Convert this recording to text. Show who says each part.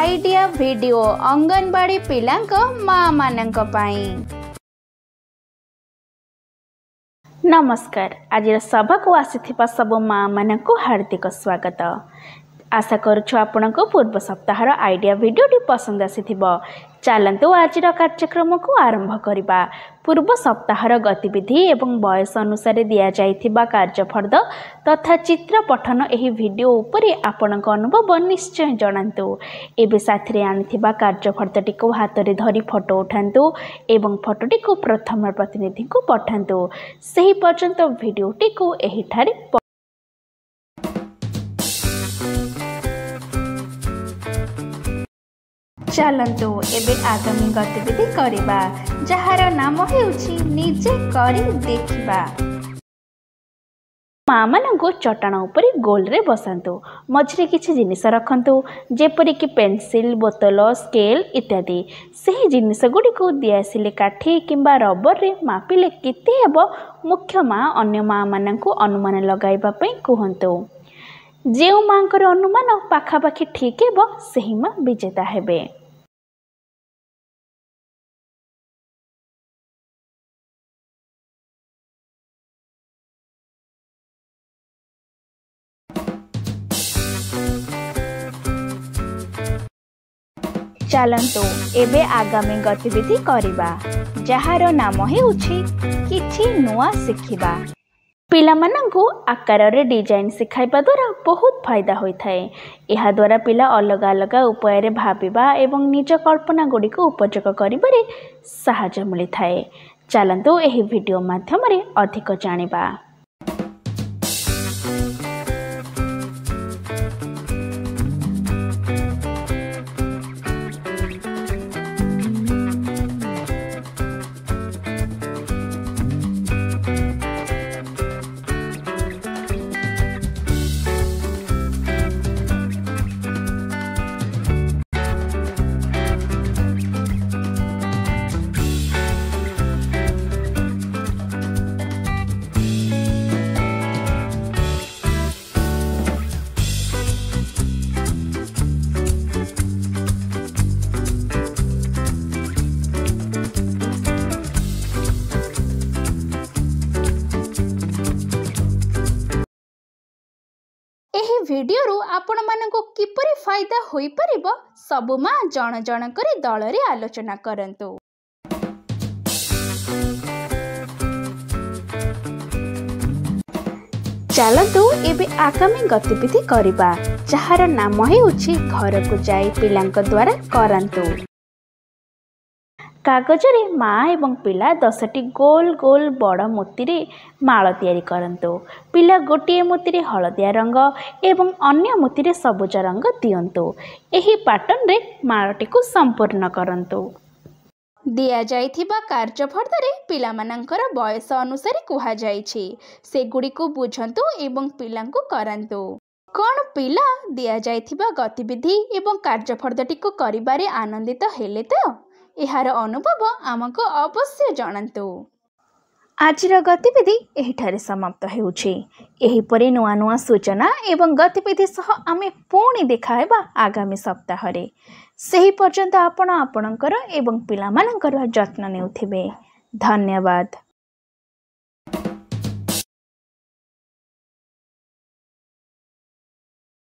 Speaker 1: Idea video anganwadi पिलांक माँ मानंक पाई। नमस्कार। आज सभा को आसीथिबा सब माँ मानंकु हार्दिक स्वागत। आशा करुछु आपनको पूर्व सप्ताहर आइडिया वीडियोटी पसंद आसीथिबो। चलंतु आज कार्यक्रम को आरंभ करिबा। पूर्व सप्ताहर गतिविधि एवं बयस अनुसार दिया जाइथिबा कार्यफर्द तथा चित्र पठन एही वीडियो उपरे आपनक अनुभव निश्चय जणांतु। एबे साथरे आनिथिबा कार्यफर्दटी को हाथ रे धरी फोटो उठांतु एवं फोटोटी को प्रथम प्रतिनिधि को पठांतु। सही पर्यंत वीडियोटी को एही ठारे चलंतु एबे आगामी गतिविधि करिबा, जहार नाम हेउछि निजे करी देखिबा। माँ मानंकु चटाण उपरे गोल रे बसांतु। मझरे किछि जिनिस रखंतु, जेपरि कि पेंसिल, बोतल, स्केल इत्यादि। सही जिनिस गुडी को दियासिले काठी किंबा रबर रे मापिले केते हेबो मुख्य माँ अन्य माँ मानंकु अनुमान लगाइबा पई कहंतु। जेउ मांकर अनुमान पाखापाखि ठीक हेबो सही माँ विजेता हेबे। चलंतु एबे आगामी गतिविधि करिबा, जहार नाम हेउछि किछि नुआ सिखिबा। पिलामानंकु आकार रे डिजाइन सिखाइबा द्वारा बहुत फायदा होई थाए। एहा द्वारा पिला अलग अलग उपाय रे भाबिबा एवं निज कल्पना गुडी को उपयोग करिबारे सहायता मिली थाए। चलंतु एही वीडियो माध्यम रे अधिक जानिबा। एही वीडियो रो आपण मानको किपरि फायदा होई परिबो सबु माँ जण जण करे दल रे आलोचना करंतु। चलंतु एबे आगामी गतिविधि करिबा, जहार नाम हेउछि घर को जाई पिलांक द्वारा करंतु। कागज रे माँ एवं पिला 10टी गोल गोल बड़ मोती रे माଳ तैयारी करंतु। पिला गोटिए मोती रे हलदिया रंग एवं अन्य मोती रे सबुज रंग दियंतु। एही पैटर्न रे माळटी को संपूर्ण करंतु। दिया जाइथिबा कार्यफर्द रे पिला मानंकर बयस अनुसार कुहा जाइछि। से गुडी को बुझंतु एवं पिलांकु करंतु। कोन पिला दिया जाइथिबा गतिविधि एवं कार्यफर्दटी को करिबारे आनंदित हेले तो एहार अनुभव आमको अवश्य जणांतु। आजिर गतिविधि एहिठारे समाप्त हेउछि। एहिपरि नुआ नुआ सूचना एवं गतिविधि सह आमे पुणी देखाहेबा आगामी सप्ताहरे। सेही पर्यंत आपण आपणकर एवं पिलामानकर जत्न नेउथिबे। धन्यवाद।